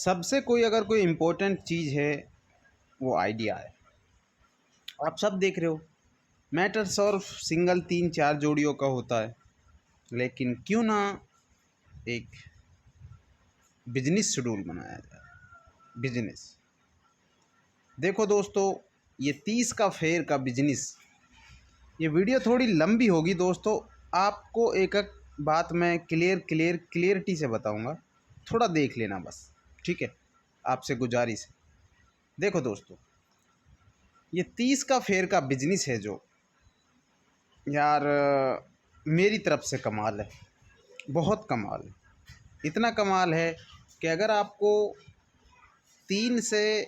सबसे कोई अगर कोई इम्पोर्टेंट चीज़ है वो आइडिया है। आप सब देख रहे हो मैटर्स और सिंगल 3-4 जोड़ियों का होता है, लेकिन क्यों ना एक बिजनेस शेड्यूल बनाया जाए। बिजनेस देखो दोस्तों, ये 30 का फेयर का बिजनेस, ये वीडियो थोड़ी लंबी होगी दोस्तों। आपको एक एक बात मैं क्लियरिटी से बताऊंगा, थोड़ा देख लेना बस, ठीक है। आपसे गुजारिश है। देखो दोस्तों, ये 30 का फेयर का बिजनेस है जो यार मेरी तरफ से कमाल है, बहुत कमाल है। इतना कमाल है कि अगर आपको 3 से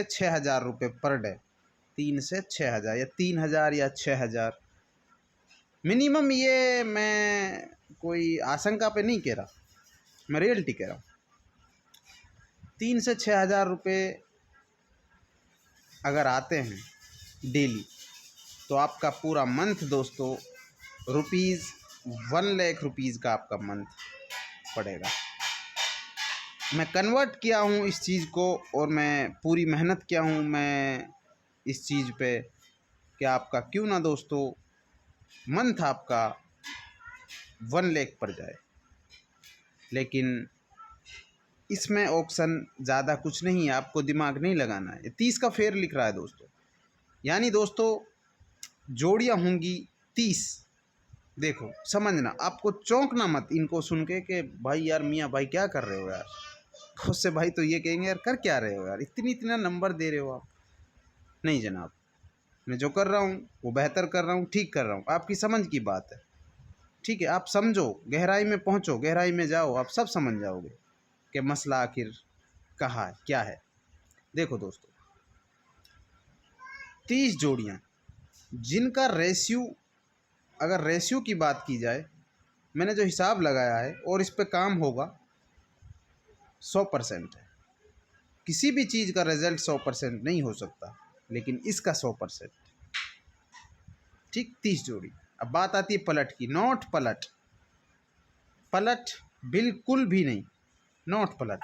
6 हज़ार रुपये पर डे, 3 से 6 हज़ार या 3 हज़ार या 6 हज़ार मिनिमम, ये मैं कोई आशंका पे नहीं कह रहा, मैं रियलिटी कह रहा हूँ। 3 से 6 हज़ार रुपये अगर आते हैं डेली, तो आपका पूरा मंथ दोस्तों रुपीज़ 1 लाख रुपीज़ का आपका मंथ पड़ेगा। मैं कन्वर्ट किया हूँ इस चीज़ को और मैं पूरी मेहनत किया हूँ मैं इस चीज़ पे कि आपका क्यों ना दोस्तों मंथ आपका 1 लाख पर जाए। लेकिन इसमें ऑप्शन ज़्यादा कुछ नहीं है, आपको दिमाग नहीं लगाना है। 30 का फेयर लिख रहा है दोस्तों, यानी दोस्तों जोड़ियाँ होंगी 30। देखो समझना, आपको चौंकना मत इनको सुन के कि भाई यार मियाँ भाई क्या कर रहे हो यार। खुद से भाई तो ये कहेंगे यार कर क्या रहे हो यार, इतना नंबर दे रहे हो आप। नहीं जनाब, मैं जो कर रहा हूँ वो बेहतर कर रहा हूँ, ठीक कर रहा हूँ। आपकी समझ की बात है, ठीक है। आप समझो, गहराई में पहुँचो, गहराई में जाओ, आप सब समझ जाओगे कि मसला आखिर कहाँ है, क्या है। देखो दोस्तों, 30 जोड़ियाँ जिनका रेशियो, अगर रेशियो की बात की जाए, मैंने जो हिसाब लगाया है और इस पे काम होगा 100% है। किसी भी चीज़ का रिजल्ट 100% नहीं हो सकता, लेकिन इसका 100%, ठीक। 30 जोड़ी। अब बात आती है पलट की, नॉट पलट, पलट बिल्कुल भी नहीं, नॉट पलट,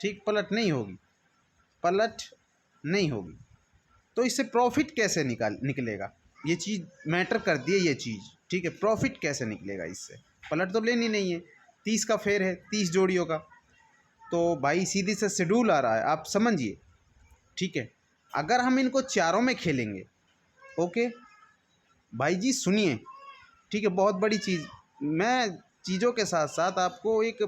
ठीक। पलट नहीं होगी, पलट नहीं होगी। तो इससे प्रॉफिट कैसे निकलेगा, ये चीज़ मैटर करती है, ये चीज़, ठीक है। प्रॉफिट कैसे निकलेगा इससे, पलट तो लेनी नहीं है। 30 का फेयर है, 30 जोड़ियों का, तो भाई सीधी से शेड्यूल आ रहा है, आप समझिए, ठीक है। अगर हम इनको चारों में खेलेंगे, ओके भाई जी सुनिए, ठीक है। बहुत बड़ी चीज़, मैं चीज़ों के साथ साथ आपको एक,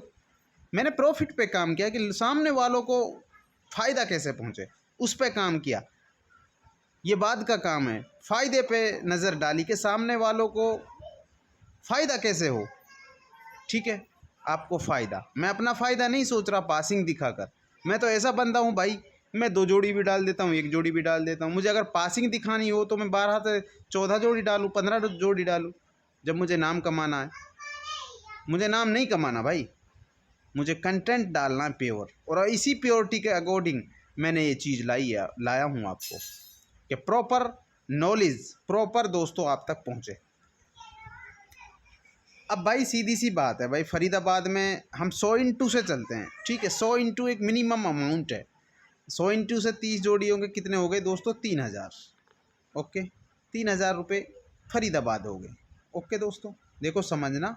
मैंने प्रॉफिट पे काम किया कि सामने वालों को फ़ायदा कैसे पहुँचे, उस पे काम किया। ये बाद का काम है, फ़ायदे पे नज़र डाली कि सामने वालों को फ़ायदा कैसे हो, ठीक है। आपको फ़ायदा, मैं अपना फ़ायदा नहीं सोच रहा पासिंग दिखाकर। मैं तो ऐसा बंदा हूँ भाई, मैं 2 जोड़ी भी डाल देता हूँ, 1 जोड़ी भी डाल देता हूँ। मुझे अगर पासिंग दिखानी हो तो मैं 12 से 14 जोड़ी डालूँ, 15 जोड़ी डालूँ, जब मुझे नाम कमाना है। मुझे नाम नहीं कमाना भाई, मुझे कंटेंट डालना है प्योर, और इसी प्योरिटी के अकॉर्डिंग मैंने ये चीज़ लाया हूँ आपको कि प्रॉपर नॉलेज, प्रॉपर दोस्तों आप तक पहुँचे। अब भाई सीधी सी बात है भाई, फरीदाबाद में हम 100 से चलते हैं, ठीक है। 100 एक मिनिमम अमाउंट है। 100 से 30 जोड़ियों के कितने हो गए दोस्तों, 3 हज़ार, ओके। 3 हज़ार रुपये फरीदाबाद हो गए, ओके दोस्तों। देखो समझना,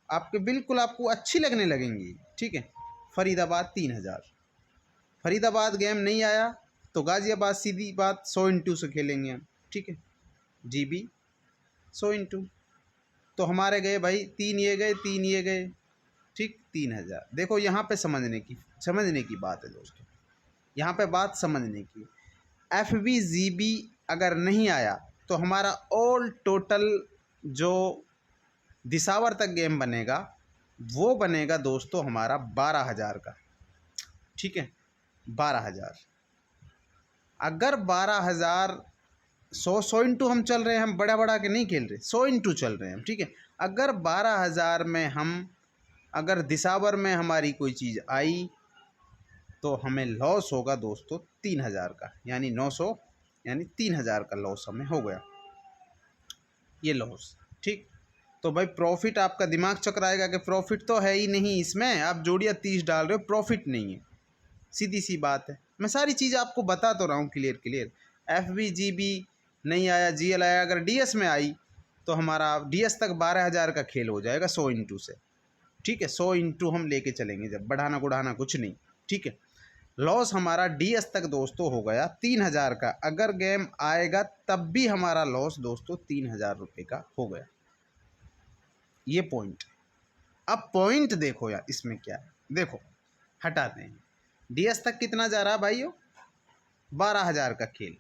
आपके बिल्कुल आपको अच्छी लगने लगेंगी, ठीक है। फरीदाबाद 3 हज़ार, फरीदाबाद गेम नहीं आया तो गाज़ियाबाद, सीधी बात 100 से खेलेंगे हम, ठीक है। GB 100, तो हमारे गए भाई 3, ये गए 3, ये गए, ठीक। 3 हज़ार। देखो यहाँ पे समझने की बात है दोस्तों, यहाँ पे बात समझने की। FB GB अगर नहीं आया तो हमारा ऑल टोटल जो दिसावर तक गेम बनेगा वो बनेगा दोस्तों हमारा 12 हज़ार का, ठीक है। 12 हज़ार, अगर 12 हज़ार, 100 हम चल रहे हैं, हम बड़ा के नहीं खेल रहे, 100 चल रहे हैं हम, ठीक है। अगर 12 हज़ार में हम, अगर दिसावर में हमारी कोई चीज़ आई तो हमें लॉस होगा दोस्तों 3 हज़ार का, यानी 900, यानी 3 हज़ार का लॉस हमें हो गया, ये लॉस, ठीक। तो भाई प्रॉफिट आपका दिमाग चकराएगा कि प्रॉफिट तो है ही नहीं इसमें, आप जोड़िया 30 डाल रहे हो, प्रॉफिट नहीं है। सीधी सी बात है, मैं सारी चीज़ आपको बता तो रहा हूँ क्लियर। FB GB नहीं आया, GL आया, अगर DS में आई तो हमारा DS तक 12,000 का खेल हो जाएगा 100 इंटू से। ठीक है, 100 इंटू हम लेके चलेंगे, जब बढ़ाना गुढ़ाना कुछ नहीं। ठीक है, लॉस हमारा DS तक दोस्तों हो गया 3,000 का। अगर गेम आएगा तब भी हमारा लॉस दोस्तों 3,000 रुपये का हो गया। ये पॉइंट। अब पॉइंट देखो यार, इसमें क्या है, देखो हटाते हैं। DS तक कितना जा रहा है भाइयों, 12,000 का खेल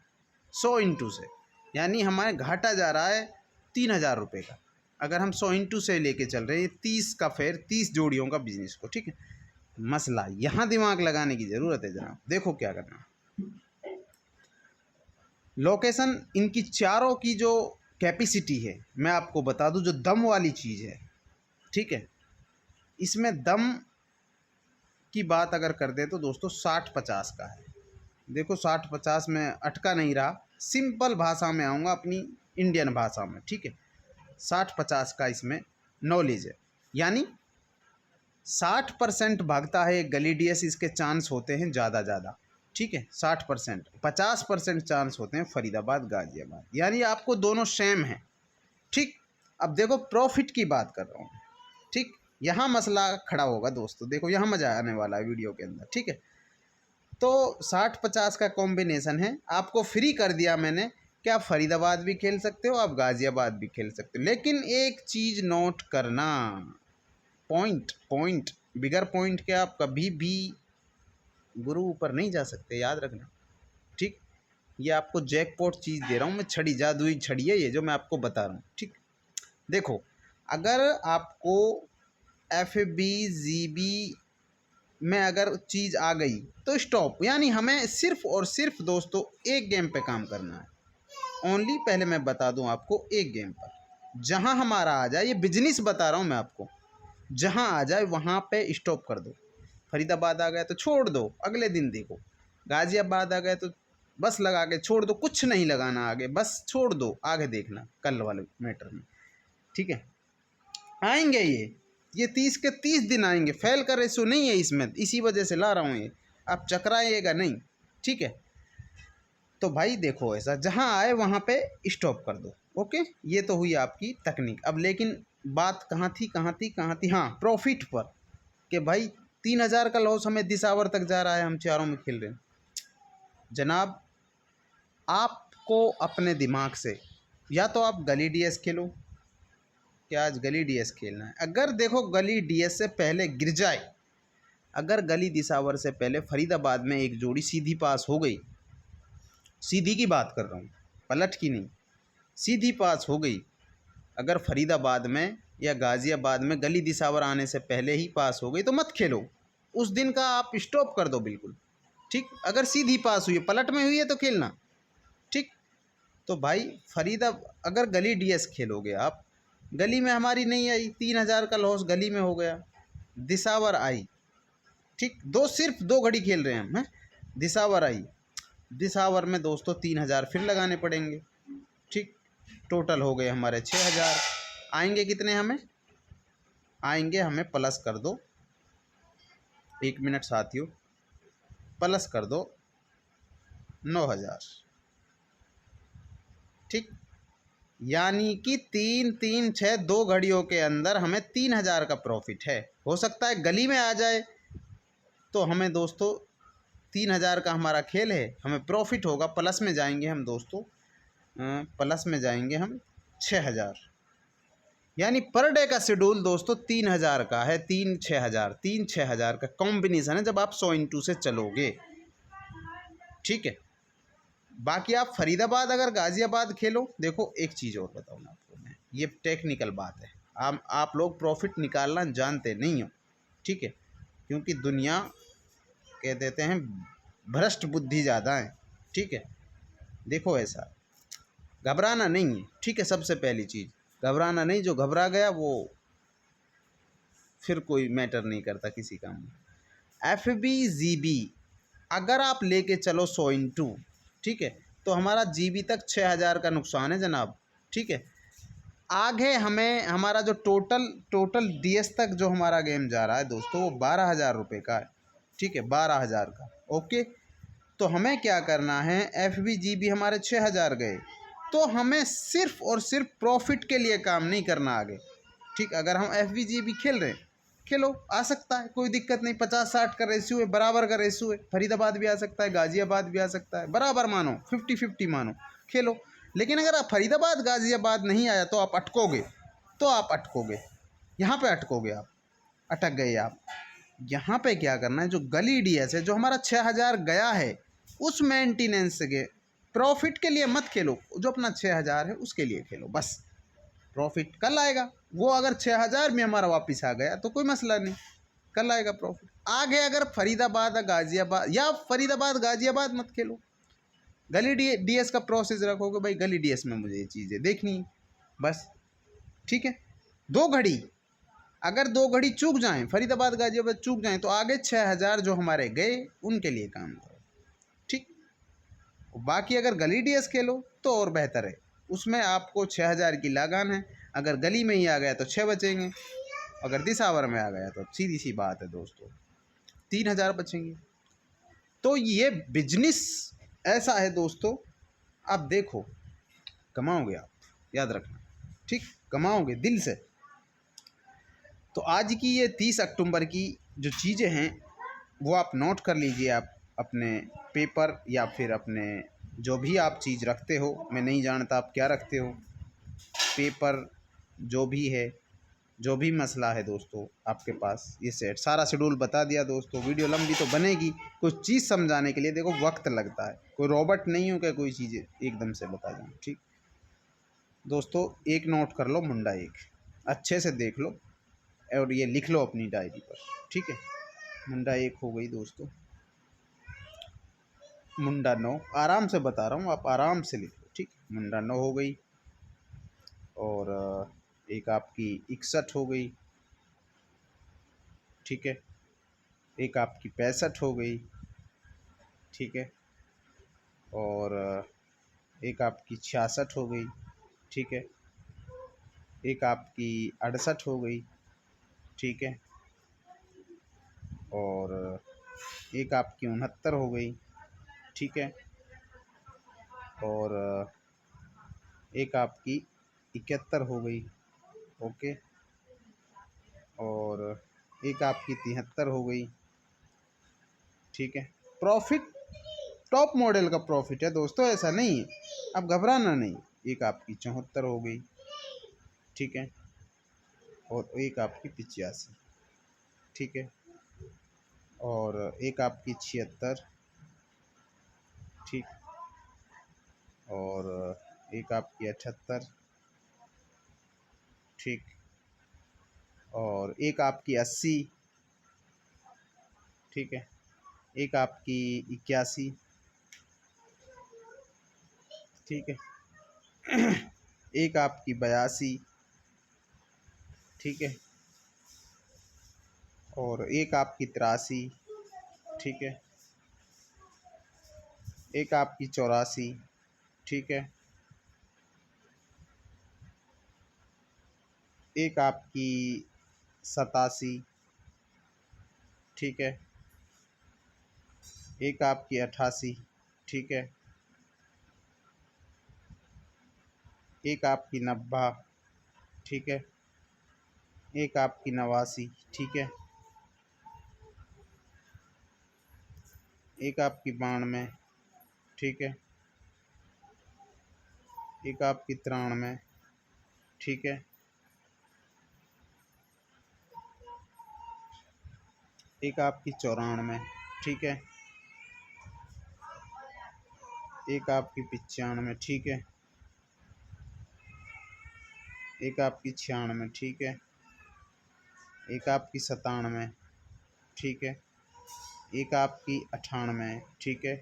100 इंटू से, यानी हमारे घाटा जा रहा है 3,000 रुपये का। अगर हम 100 इंटू से लेके चल रहे हैं 30 का फेयर, 30 जोड़ियों का बिजनेस को। ठीक है, मसला यहाँ दिमाग लगाने की ज़रूरत है जनाब। देखो क्या करना, लोकेशन इनकी चारों की जो कैपेसिटी है मैं आपको बता दूं, जो दम वाली चीज़ है। ठीक है, इसमें दम की बात अगर कर दे तो दोस्तों 60-50 का है। देखो 60-50 में अटका नहीं रहा, सिंपल भाषा में आऊँगा, अपनी इंडियन भाषा में। ठीक है, 60-50 का इसमें नॉलेज है, यानी 60% भागता है गली DS, इसके चांस होते हैं ज़्यादा। ठीक है, 60%, 50% चांस होते हैं फरीदाबाद गाजियाबाद, यानी आपको दोनों सेम है। ठीक, अब देखो प्रॉफिट की बात कर रहा हूँ। ठीक, यहाँ मसला खड़ा होगा दोस्तों, देखो यहाँ मज़ा आने वाला है वीडियो के अंदर। ठीक है, तो 60-50 का कॉम्बिनेशन है, आपको फ्री कर दिया मैंने कि आप फरीदाबाद भी खेल सकते हो, आप गाज़ियाबाद भी खेल सकते हो। लेकिन एक चीज़ नोट करना, पॉइंट बिगर पॉइंट के आप कभी भी गुरु ऊपर नहीं जा सकते, याद रखना। ठीक, ये आपको जैकपॉट चीज़ दे रहा हूँ मैं, छड़ी, जादुई छड़ी है ये जो मैं आपको बता रहा हूँ। ठीक, देखो अगर आपको FB GB में अगर चीज़ आ गई तो स्टॉप, यानी हमें सिर्फ और सिर्फ दोस्तों एक गेम पे काम करना है ओनली। पहले मैं बता दूं आपको, एक गेम पर जहां हमारा आ जाए, ये बिजनेस बता रहा हूं मैं आपको, जहां आ जाए वहां पे स्टॉप कर दो। फरीदाबाद आ गया तो छोड़ दो, अगले दिन देखो। गाज़ियाबाद आ गया तो बस लगा के छोड़ दो, कुछ नहीं लगाना आगे, बस छोड़ दो, आगे देखना कल वाले मैटर में। ठीक है, आएंगे ये 30 के 30 दिन आएंगे, फेल का रेशो नहीं है इसमें, इसी वजह से ला रहा हूँ ये, आप चकराइएगा नहीं। ठीक है, तो भाई देखो ऐसा जहाँ आए वहाँ पे स्टॉप कर दो। ओके, ये तो हुई आपकी तकनीक। अब लेकिन बात कहाँ थी, हाँ प्रॉफिट पर, कि भाई 3,000 का लॉस हमें दिसावर तक जा रहा है, हम चारों में खेल रहे हैं। जनाब आपको अपने दिमाग से, या तो आप गली DS खेलो, कि आज गली DS खेलना है। अगर देखो गली DS से पहले गिर जाए, अगर गली दिसावर से पहले फरीदाबाद में एक जोड़ी सीधी पास हो गई, सीधी की बात कर रहा हूँ, पलट की नहीं, सीधी पास हो गई, अगर फरीदाबाद में या गाज़ियाबाद में गली दिसावर आने से पहले ही पास हो गई तो मत खेलो, उस दिन का आप स्टॉप कर दो बिल्कुल। ठीक, अगर सीधी पास हुई है, पलट में हुई है तो खेलना। ठीक, तो भाई अगर गली DS खेलोगे आप, गली में हमारी नहीं आई, 3,000 का लॉस गली में हो गया। दिसावर आई, ठीक, सिर्फ दो घड़ी खेल रहे हैं हम, हैं, दिसावर आई, दिसावर में दोस्तों 3,000 फिर लगाने पड़ेंगे। ठीक, टोटल हो गए हमारे 6,000। आएंगे कितने हमें, आएंगे हमें, प्लस कर दो, 1 मिनट साथियों, प्लस कर दो 9,000। ठीक, यानी कि 3-3-6 2 घड़ियों के अंदर हमें 3,000 का प्रॉफिट है। हो सकता है गली में आ जाए तो हमें दोस्तों 3,000 का हमारा खेल है, हमें प्रॉफिट होगा, प्लस में जाएंगे हम दोस्तों, प्लस में जाएंगे हम 6,000। यानी पर डे का शेड्यूल दोस्तों 3,000 का है, 3-6,000 का कॉम्बिनेशन है जब आप 100 इंटू से चलोगे। ठीक है, बाकी आप फरीदाबाद अगर गाज़ियाबाद खेलो, देखो एक चीज़ और बताऊँ आपको मैं, ये टेक्निकल बात है, आप लोग प्रॉफिट निकालना जानते नहीं हो। ठीक है, क्योंकि दुनिया कह देते हैं भ्रष्ट बुद्धि ज़्यादा है। ठीक है, देखो ऐसा घबराना नहीं है। ठीक है, सबसे पहली चीज़ घबराना नहीं, जो घबरा गया वो फिर कोई मैटर नहीं करता किसी काम में। FB GB अगर आप लेके चलो 100 इंटू, ठीक है, तो हमारा GB तक 6,000 का नुकसान है जनाब। ठीक है, आगे हमें हमारा जो टोटल डीएस तक जो हमारा गेम जा रहा है दोस्तों, वो 12,000 रुपये का है। ठीक है, 12,000 का। ओके, तो हमें क्या करना है, FVGB हमारे 6,000 गए, तो हमें सिर्फ और सिर्फ प्रॉफिट के लिए काम नहीं करना आगे। ठीक, अगर हम FVGB खेल रहे हैं, खेलो, आ सकता है, कोई दिक्कत नहीं। 50-60 का रेशियो है, बराबर का रेशियो है। फरीदाबाद भी आ सकता है, गाजियाबाद भी आ सकता है, बराबर मानो, 50-50 मानो, खेलो। लेकिन अगर आप फरीदाबाद गाजियाबाद नहीं आया तो आप अटकोगे, तो आप अटकोगे, यहाँ पे अटकोगे, आप अटक गए। आप यहाँ पे क्या करना है, जो गली डीएस है, जो हमारा 6,000 गया है, उस मेंटेनेंस के प्रॉफिट के लिए मत खेलो। जो अपना 6,000 है उसके लिए खेलो बस। प्रॉफिट कल आएगा, वो अगर 6,000 में हमारा वापस आ गया तो कोई मसला नहीं, कल आएगा प्रॉफिट। आगे अगर फरीदाबाद गाजियाबाद, या फरीदाबाद गाजियाबाद मत खेलो, गली डीएस का प्रोसेस रखोगे भाई, गली डीएस में मुझे ये चीज़ें देखनी है बस। ठीक है, 2 घड़ी, अगर 2 घड़ी चूक जाएं, फरीदाबाद गाजियाबाद चूक जाएं, तो आगे 6,000 जो हमारे गए उनके लिए काम करो। ठीक, बाकी अगर गली डीएस खेलो तो और बेहतर है, उसमें आपको 6,000 की लगान है। अगर गली में ही आ गया तो 6 बचेंगे, अगर दिसावर में आ गया तो सीधी सी बात है दोस्तों, 3,000 बचेंगे। तो ये बिजनेस ऐसा है दोस्तों, आप देखो, कमाओगे आप, याद रखना। ठीक, कमाओगे दिल से। तो आज की ये 30 अक्टूबर की जो चीज़ें हैं वो आप नोट कर लीजिए, आप अपने पेपर या फिर अपने जो भी आप चीज़ रखते हो, मैं नहीं जानता आप क्या रखते हो, पेपर जो भी है, जो भी मसला है दोस्तों आपके पास, ये सेट सारा शेड्यूल बता दिया दोस्तों। वीडियो लंबी तो बनेगी, कुछ चीज़ समझाने के लिए देखो वक्त लगता है, कोई रोबोट नहीं हो क्या कोई चीज़ें एकदम से बता जाऊँ। ठीक दोस्तों, एक नोट कर लो, मुंडा एक, अच्छे से देख लो और ये लिख लो अपनी डायरी पर। ठीक है, मुंडा एक हो गई दोस्तों, मुंडा 9, आराम से बता रहा हूँ, आप आराम से लिख लो। ठीक, मुंडा 9 हो गई, और एक आपकी 61 हो गई। ठीक है, एक आपकी 65 हो गई। ठीक है, और एक आपकी 66 हो गई। ठीक है, एक आपकी 68 हो गई। ठीक है, और एक आपकी 69 हो गई। ठीक है, और एक आपकी 71 हो गई। ओके, और एक आपकी 73 हो गई। ठीक है, प्रॉफिट टॉप मॉडल का प्रॉफिट है दोस्तों, ऐसा नहीं है, अब घबराना नहीं। एक आपकी 74 हो गई। ठीक है, और एक आपकी 85। ठीक है, और एक आपकी 76। ठीक, और एक आपकी 78। ठीक, और एक आपकी 80। ठीक है, एक आपकी 81। ठीक है, एक आपकी 82। ठीक है, और एक आपकी 83। ठीक है, एक आपकी 84। ठीक है, एक आपकी 87। ठीक है, एक आपकी 88। ठीक है, एक आपकी 90। ठीक है, एक आपकी 89। ठीक है, एक आपकी 92। ठीक है, एक आपकी 93। ठीक है, एक आपकी 94। ठीक है, एक आपकी 95। ठीक है, एक आपकी 96। ठीक है, एक आपकी 97। ठीक है, एक आपकी 98। ठीक है,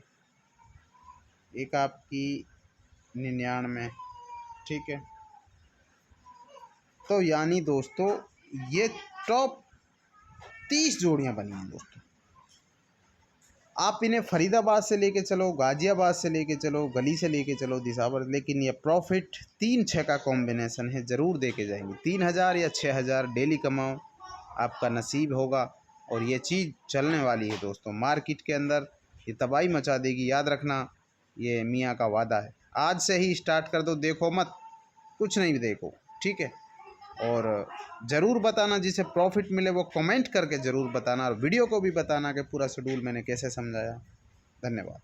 एक आपकी 99। ठीक है, तो यानी दोस्तों ये टॉप 30 जोड़ियां बनी हैं दोस्तों। आप इन्हें फरीदाबाद से लेके चलो, गाजियाबाद से लेके चलो, गली से लेके चलो, दिसावर, लेकिन ये प्रॉफिट 3-6 का कॉम्बिनेशन है, ज़रूर दे के जाएंगे। 3000 या 6000 डेली कमाओ, आपका नसीब होगा। और ये चीज़ चलने वाली है दोस्तों, मार्केट के अंदर ये तबाही मचा देगी, याद रखना, ये मियाँ का वादा है। आज से ही स्टार्ट कर दो, देखो मत, कुछ नहीं देखो, ठीक है। और ज़रूर बताना, जिसे प्रॉफिट मिले वो कमेंट करके ज़रूर बताना, और वीडियो को भी बताना कि पूरा शेड्यूल मैंने कैसे समझाया। धन्यवाद।